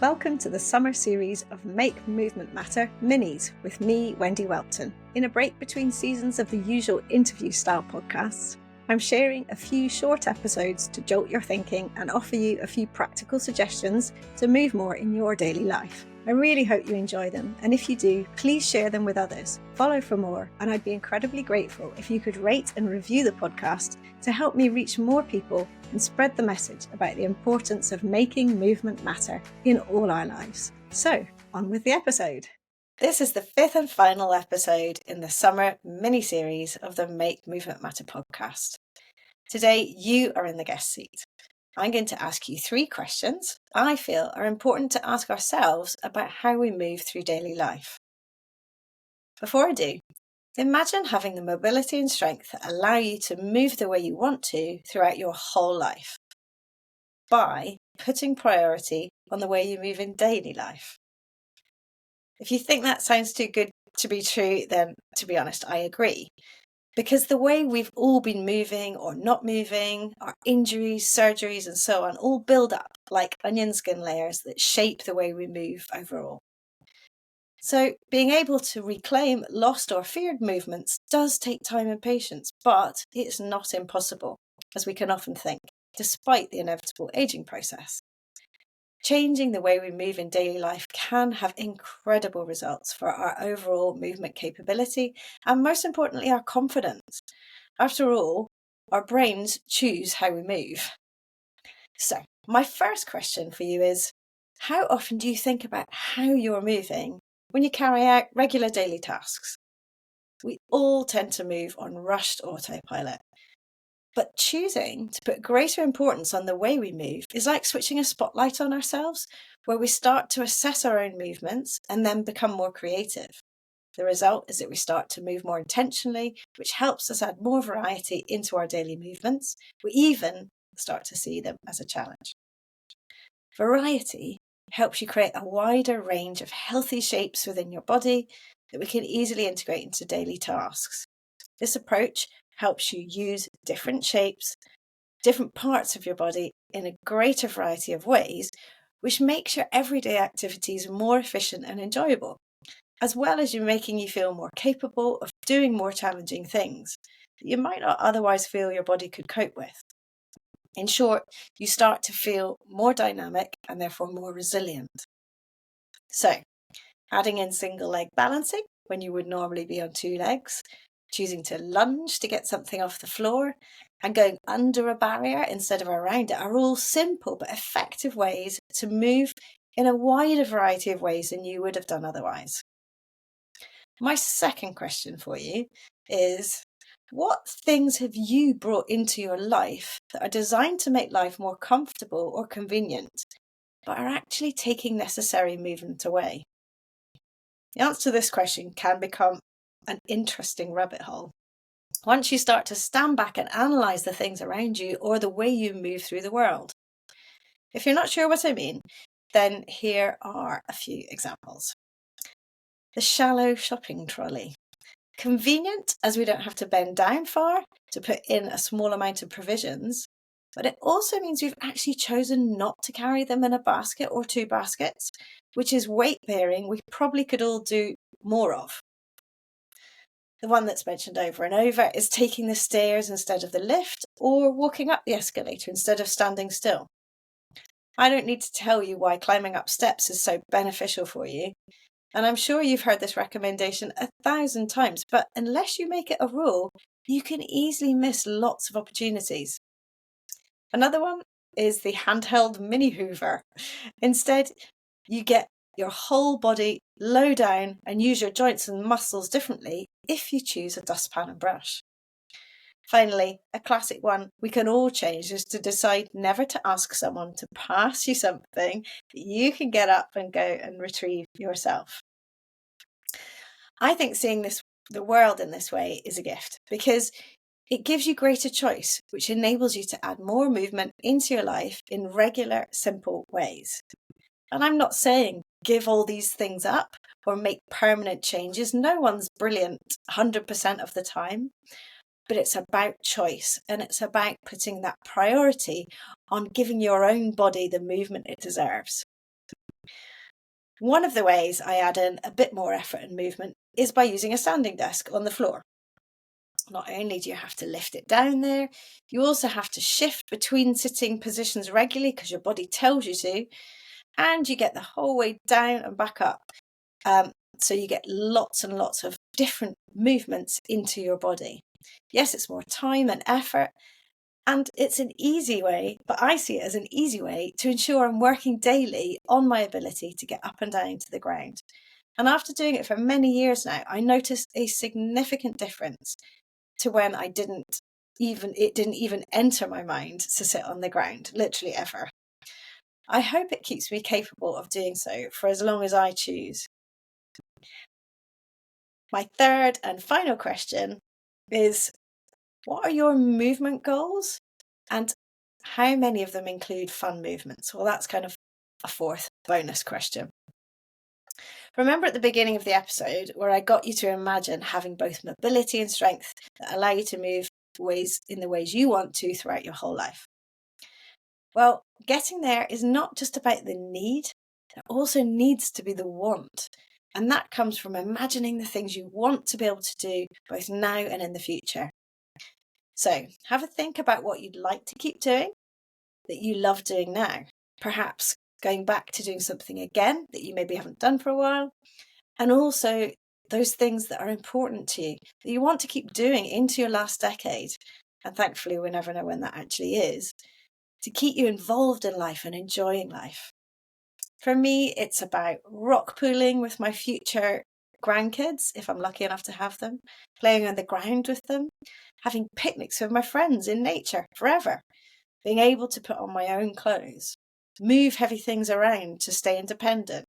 Welcome to the summer series of Make Movement Matter minis with me, Wendy Welpton. In a break between seasons of the usual interview-style podcasts, I'm sharing a few short episodes to jolt your thinking and offer you a few practical suggestions to move more in your daily life. I really hope you enjoy them, and if you do, please share them with others. Follow for more, and I'd be incredibly grateful if you could rate and review the podcast to help me reach more people and spread the message about the importance of making movement matter in all our lives. So, on with the episode. This is the fifth and final episode in the summer mini-series of the Make Movement Matter podcast. Today, you are in the guest seat. I'm going to ask you 3 questions I feel are important to ask ourselves about how we move through daily life. Before I do, imagine having the mobility and strength that allow you to move the way you want to throughout your whole life by putting priority on the way you move in daily life. If you think that sounds too good to be true, then to be honest, I agree. Because the way we've all been moving or not moving, our injuries, surgeries and so on, all build up like onion skin layers that shape the way we move overall. So being able to reclaim lost or feared movements does take time and patience, but it's not impossible, as we can often think, despite the inevitable aging process. Changing the way we move in daily life can have incredible results for our overall movement capability and, most importantly, our confidence. After all, our brains choose how we move. So, my first question for you is, how often do you think about how you're moving when you carry out regular daily tasks? We all tend to move on rushed autopilot. But choosing to put greater importance on the way we move is like switching a spotlight on ourselves, where we start to assess our own movements and then become more creative. The result is that we start to move more intentionally, which helps us add more variety into our daily movements. We even start to see them as a challenge. Variety helps you create a wider range of healthy shapes within your body that we can easily integrate into daily tasks. This approach helps you use different shapes, different parts of your body in a greater variety of ways, which makes your everyday activities more efficient and enjoyable, as well as making you feel more capable of doing more challenging things that you might not otherwise feel your body could cope with. In short, you start to feel more dynamic and therefore more resilient. So, adding in single leg balancing when you would normally be on 2 legs, choosing to lunge to get something off the floor, and going under a barrier instead of around it are all simple but effective ways to move in a wider variety of ways than you would have done otherwise. My second question for you is, what things have you brought into your life that are designed to make life more comfortable or convenient, but are actually taking necessary movement away? The answer to this question can become an interesting rabbit hole once you start to stand back and analyse the things around you or the way you move through the world. If you're not sure what I mean, then here are a few examples. The shallow shopping trolley. Convenient, as we don't have to bend down far to put in a small amount of provisions, but it also means we've actually chosen not to carry them in a basket or 2 baskets, which is weight bearing we probably could all do more of. The one that's mentioned over and over is taking the stairs instead of the lift, or walking up the escalator instead of standing still. I don't need to tell you why climbing up steps is so beneficial for you, and I'm sure you've heard this recommendation 1,000 times, but unless you make it a rule, you can easily miss lots of opportunities. Another one is the handheld mini hoover. Instead, you get your whole body low down and use your joints and muscles differently if you choose a dustpan and brush. Finally, a classic one we can all change is to decide never to ask someone to pass you something that you can get up and go and retrieve yourself. I think seeing the world in this way is a gift because it gives you greater choice, which enables you to add more movement into your life in regular, simple ways. And I'm not saying give all these things up or make permanent changes. No one's brilliant 100% of the time. But it's about choice, and it's about putting that priority on giving your own body the movement it deserves. One of the ways I add in a bit more effort and movement is by using a standing desk on the floor. Not only do you have to lift it down there, you also have to shift between sitting positions regularly because your body tells you to, and you get the whole way down and back up. So you get lots and lots of different movements into your body. Yes, it's more time and effort, and it's an easy way, but I see it as an easy way to ensure I'm working daily on my ability to get up and down to the ground. And after doing it for many years now, I noticed a significant difference to when it didn't even enter my mind to sit on the ground, literally ever. I hope it keeps me capable of doing so for as long as I choose. My third and final question is, what are your movement goals? And how many of them include fun movements? Well, that's kind of a fourth bonus question. Remember at the beginning of the episode where I got you to imagine having both mobility and strength that allow you to move in the ways you want to throughout your whole life? Well, getting there is not just about the need, there also needs to be the want. And that comes from imagining the things you want to be able to do both now and in the future. So have a think about what you'd like to keep doing that you love doing now. Perhaps going back to doing something again that you maybe haven't done for a while. And also those things that are important to you, that you want to keep doing into your last decade. And thankfully, we never know when that actually is, to keep you involved in life and enjoying life. For me, it's about rock pooling with my future grandkids, if I'm lucky enough to have them, playing on the ground with them, having picnics with my friends in nature forever, being able to put on my own clothes, move heavy things around to stay independent,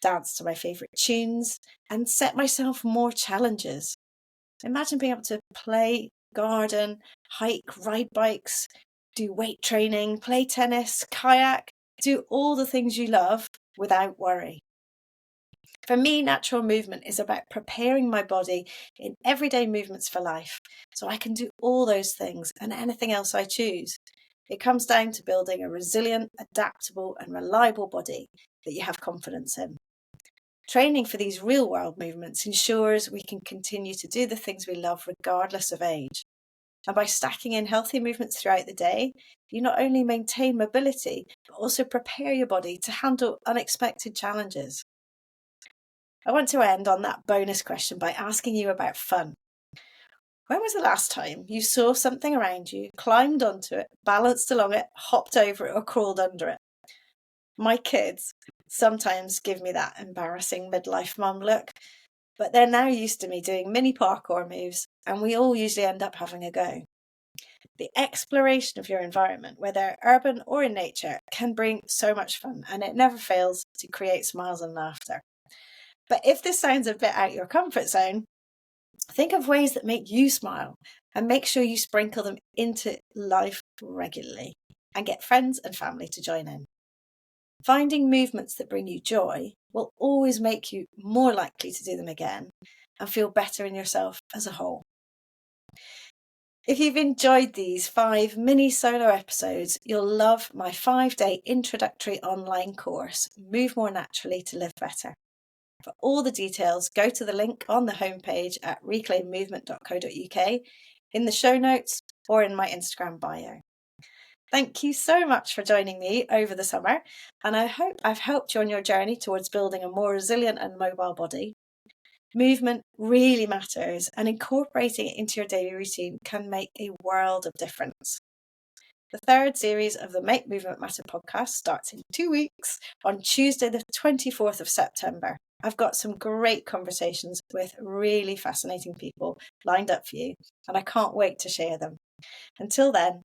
dance to my favourite tunes, and set myself more challenges. Imagine being able to play, garden, hike, ride bikes, do weight training, play tennis, kayak, do all the things you love without worry. For me, natural movement is about preparing my body in everyday movements for life, so I can do all those things and anything else I choose. It comes down to building a resilient, adaptable and reliable body that you have confidence in. Training for these real-world movements ensures we can continue to do the things we love regardless of age. And by stacking in healthy movements throughout the day, you not only maintain mobility, but also prepare your body to handle unexpected challenges. I want to end on that bonus question by asking you about fun. When was the last time you saw something around you, climbed onto it, balanced along it, hopped over it, or crawled under it? My kids sometimes give me that embarrassing midlife mum look, but they're now used to me doing mini parkour moves, and we all usually end up having a go. The exploration of your environment, whether urban or in nature, can bring so much fun, and it never fails to create smiles and laughter. But if this sounds a bit out your comfort zone, think of ways that make you smile and make sure you sprinkle them into life regularly and get friends and family to join in. Finding movements that bring you joy will always make you more likely to do them again and feel better in yourself as a whole. If you've enjoyed these 5 mini solo episodes, you'll love my 5-day introductory online course, Move More Naturally to Live Better. For all the details, go to the link on the homepage at reclaimmovement.co.uk, in the show notes, or in my Instagram bio. Thank you so much for joining me over the summer, and I hope I've helped you on your journey towards building a more resilient and mobile body. Movement really matters, and incorporating it into your daily routine can make a world of difference. The 3rd series of the Make Movement Matter podcast starts in 2 weeks on Tuesday, the 24th of September. I've got some great conversations with really fascinating people lined up for you, and I can't wait to share them. Until then,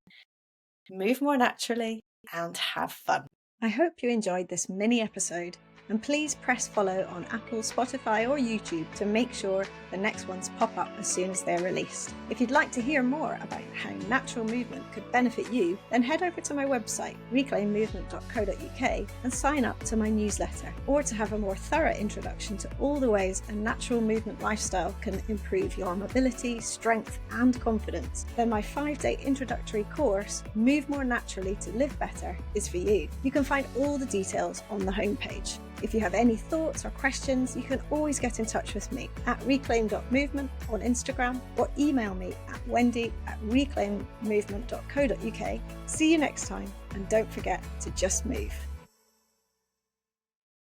move more naturally and have fun. I hope you enjoyed this mini episode, and please press follow on Apple, Spotify or YouTube to make sure the next ones pop up as soon as they're released. If you'd like to hear more about how natural movement could benefit you, then head over to my website, reclaimmovement.co.uk, and sign up to my newsletter. Or to have a more thorough introduction to all the ways a natural movement lifestyle can improve your mobility, strength and confidence, then my 5-day introductory course, Move More Naturally to Live Better, is for you. You can find all the details on the homepage. If you have any thoughts or questions, you can always get in touch with me at reclaim.movement on Instagram or email me at wendy@reclaimmovement.co.uk. See you next time, and don't forget to just move.